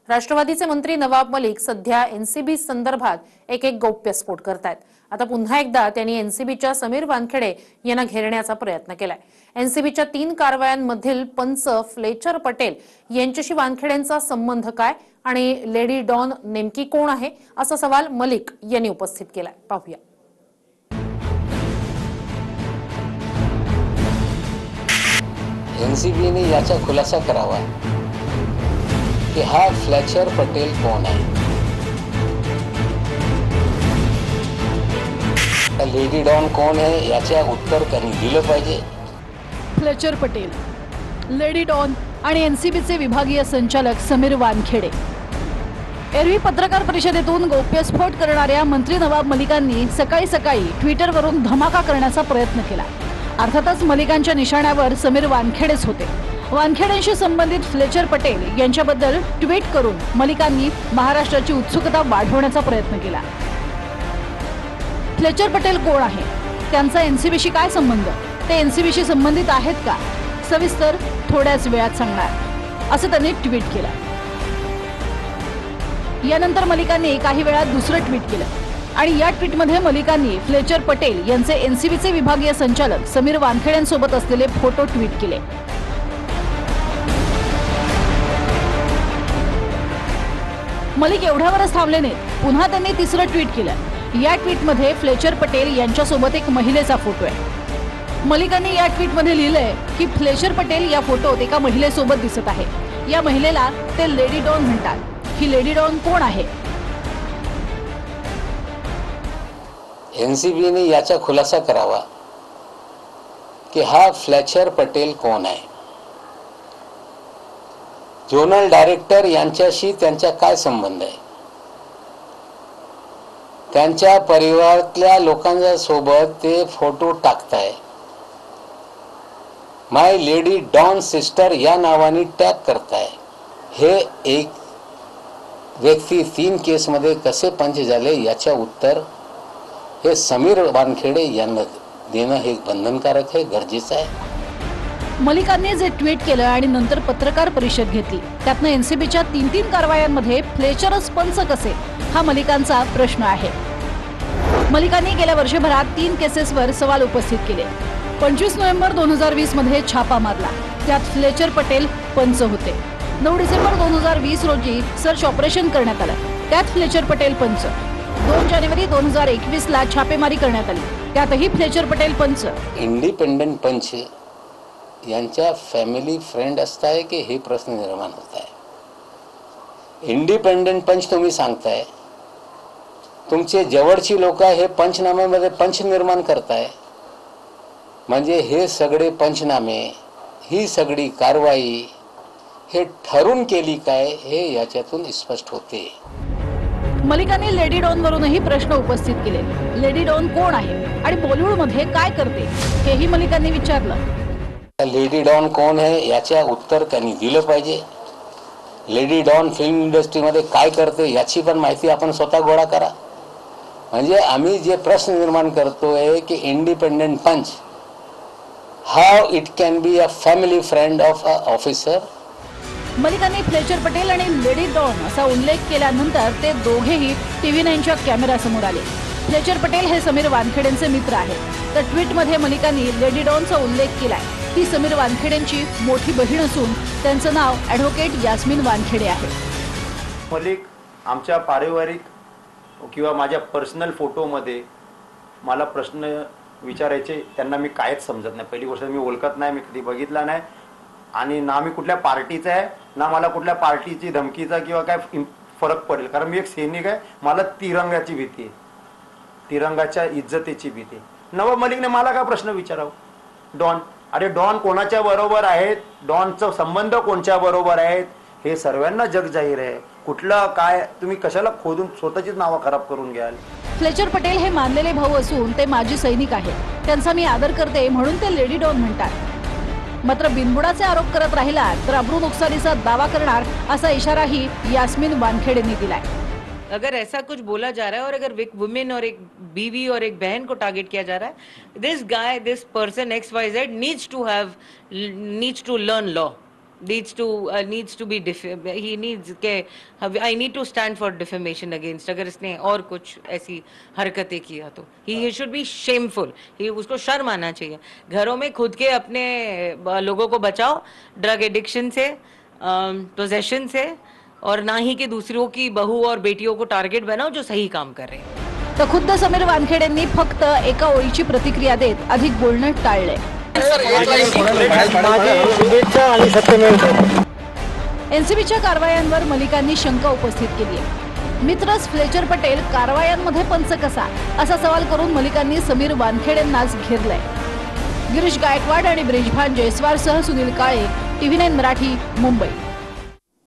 राष्ट्रवादीचे मंत्री नवाब मलिक सध्या एनसीबी संदर्भात एक गौप्यस्फोट करतायत। आता पुन्हा एकदा त्यांनी एनसीबीच्या समीर वानखेडे यांना घेरण्याचा प्रयत्न केलाय। एनसीबीच्या 3 कारवायांमधील पंच फ्लेचर पटेल यांच्याशी वानखेडेंचा संबंध काय आणि लेडी डॉन नेमकी कोण आहे असा सवाल मलिक यांनी उपस्थित केलाय। पाहूया। एनसीबीने याचा खुलासा करावा कि हा फ्लेचर पटेल कोण आहे। लेडी डॉन कोण आहे याचे उत्तर त्यांनी दिलं पाहिजे। फ्लेचर पटेल, लेडी डॉन आणि एनसीबीचे विभागीय संचालक समीर वानखेडे। एरवी पत्रकार परिषदेतून गौप्यस्फोट करणाऱ्या मंत्री नवाब मलिकांनी सकाळी सकाळी ट्विटरवरून धमाका करण्याचा प्रयत्न केला। अर्थातच मलिकांच्या निशाण्यावर समीर वानखेडेच होते। वानखेडेंशी संबंधित फ्लेचर पटेल यांच्याबद्दल ट्विट करून मलिकांनी महाराष्ट्राची उत्सुकता वाढवण्याचा प्रयत्न केला। फ्लेचर पटेल कोण आहे, त्यांचा एनसीबीशी काय संबंध, ते एनसीबीशी संबंधित आहेत का, सविस्तर थोड्याच वेळात सांगणार असं त्यांनी ट्विट केलं। यानंतर मलिकांनी काही वेळात दुसरं ट्विट केलं आणि या ट्विटमध्ये मलिकांनी फ्लेचर पटेल यांचे एनसीबीचे विभागीय संचालक समीर वानखेडेंसोबत असलेले फोटो ट्विट केले। मलिक एवढ्यावरच थांबले नाहीत, पुन्हा त्यांनी तिसरं ट्विट केलं। या ट्विटमध्ये फ्लेचर पटेल यांच्यासोबत एक महिलेचा फोटो आहे। मलिकांनी या ट्विटमध्ये लिहिलंय की फ्लेचर पटेल या फोटोत एका महिलेसोबत दिसत आहे। या महिलेला ते लेडी डॉन म्हणतात। ही लेडी डॉन कोण आहे? एनसीबीने याचा खुलासा करावा कि हा फ्लेचर पटेल कोण आहे। जोनल डायरेक्टर यांच्याशी त्यांचा काय संबंध आहे, त्यांच्या परिवारातल्या लोकांच्या सोबत ते फोटो टाकताय। माय लेडी डॉन सिस्टर या नावाने टॅग करताय। हे एक व्यक्ती 3 केसमध्ये कसे पंच झाले याचे उत्तर हे समीर वानखेडे यांना देणं हे बंधनकारक आहे, गरजेचं आहे। मलिकांनी जे ट्विट केलं आणि नंतर पत्रकार परिषद घेतली, त्यातनं एनसीबीच्या 3 कारवायांमध्ये फ्लेचरच पंच कसे हा मलिकांचा प्रश्न आहे। मलिकांनी गेल्या वर्षभरात 3 केसेसवर सवाल उपस्थित केले। 25 नोव्हेंबर 2020 मध्ये छापा मारला, त्यात फ्लेचर पटेल पंच होते। 9 डिसेंबर 2020 रोजी सर्च ऑपरेशन करण्यात आलं, त्यात फ्लेचर पटेल पंच। 2 जानेवारी 2021 ला छापेमारी करण्यात आली, त्यातही फ्लेचर पटेल पंच। इंडिपेंडेंट पंच यांच्या फॅमिली फ्रेंड असताय की हे प्रश्न निर्माण होत आहे। इंडिपेंडेंट पंच तुम्ही सांगताय, तुमचे जवळची लोक हे पंचनाम्यामध्ये पंच निर्माण करताय, म्हणजे हे सगळे पंचनामे, ही सगळी कारवाई हे ठरून केली काय हे याच्यातून स्पष्ट होते। मलिकांनी लेडी डॉन वरूनही प्रश्न उपस्थित केले। लेडी डॉन कोण आहे आणि बॉलिवूड मध्ये काय करते हेही मलिकांनी विचारलं। लेडी डॉन कोण आहे याचे उत्तर त्यांनी दिलं पाहिजे। लेडी डॉन फिल्म इंडस्ट्रीमध्ये काय करते याची पण माहिती आपण स्वतः गोळा करा। म्हणजे आम्ही जे प्रश्न निर्माण करतोय की independent panch, how it can be a family friend of a officer. मलिकांनी फ्लेचर पटेल आणि लेडी डॉन असा उल्लेख केल्यानंतर ते दोघेही TV9च्या कॅमेऱ्यासमोर आले। फ्लेचर पटेल हे समीर वानखेडेंचे मित्र आहेत। तर ट्विटमध्ये मलिकांनी लेडी डॉनचा उल्लेख केलाय। ती समीर वानखेडेंची मोठी बहीण असून त्यांचं नाव ॲडव्होकेट यास्मिन वानखेडे आहे। मलिक आमच्या पारिवारिक किंवा माझ्या पर्सनल फोटोमध्ये मला प्रश्न विचारायचे, त्यांना मी कायच समजत नाही। पहिली गोष्ट मी ओळखत नाही, मी कधी बघितला नाही आणि ना मी कुठल्या पार्टीचा आहे, ना मला कुठल्या पार्टीची धमकीचा किंवा काय फरक पडेल, कारण मी एक सैनिक आहे। मला तिरंगाची भीती आहे, तिरंगाच्या इज्जतीची भीती। नवाब मलिकने मला काय प्रश्न विचारावं? डॉन, अरे डॉन कोणाच्या बरोबर आहेत, डॉनचा संबंध कोणच्या बरोबर आहेत हे सर्वांना जग जाहीर आहे। कुठलं काय तुम्ही कशाला खोदून स्वतःचीच नावं खराब करून घ्याल? फ्लेचर पटेल हे मानलेले भाऊ असून ते माजी सैनिक आहेत। त्यांचा मी आदर करते म्हणून ते लेडी डॉन म्हणतात। मात्र बिनबुडाचे आरोप करत राहिला तर अब्रू नुकसानीचा दावा करणार असा इशाराही यास्मिन वानखेडेंनी दिलाय। अगर ऐसा कुछ बोला जा रहा है और अगर एक वुमेन और एक बीवी और एक बहन को टारगेट किया जा रहा है, this guy, this person XYZ needs to learn law. needs to be he needs के I need to stand for defamation against, अगर इसने और कुछ ऐसी हरकतें किया तो he should be shameful, उसको शर्म आना चाहिए। घरों में खुद के अपने लोगों को बचाओ ड्रग एडिक्शन से, पोजेशन से, और ना ही कि दूसरों की बहू और बेटियों को टारगेट बनाओ जो सही काम कर रहे हैं। तर खुद्द समीर वानखेडेंनी फक्त एका ओळीची प्रतिक्रिया देत अधिक बोलणं टाळले। एनसीबीच्या कारवायांवर मलिकांनी शंका उपस्थित केली आहे। मित्रच फ्लेचर पटेल कारवायांमध्ये पंच कसा, असा सवाल करून मलिकांनी समीर वानखेडेंनाच घेरलंय। गिरीश गायकवाड आणि ब्रिजभान जयस्वारसह सुनील काळे, TV9 मराठी, मुंबई।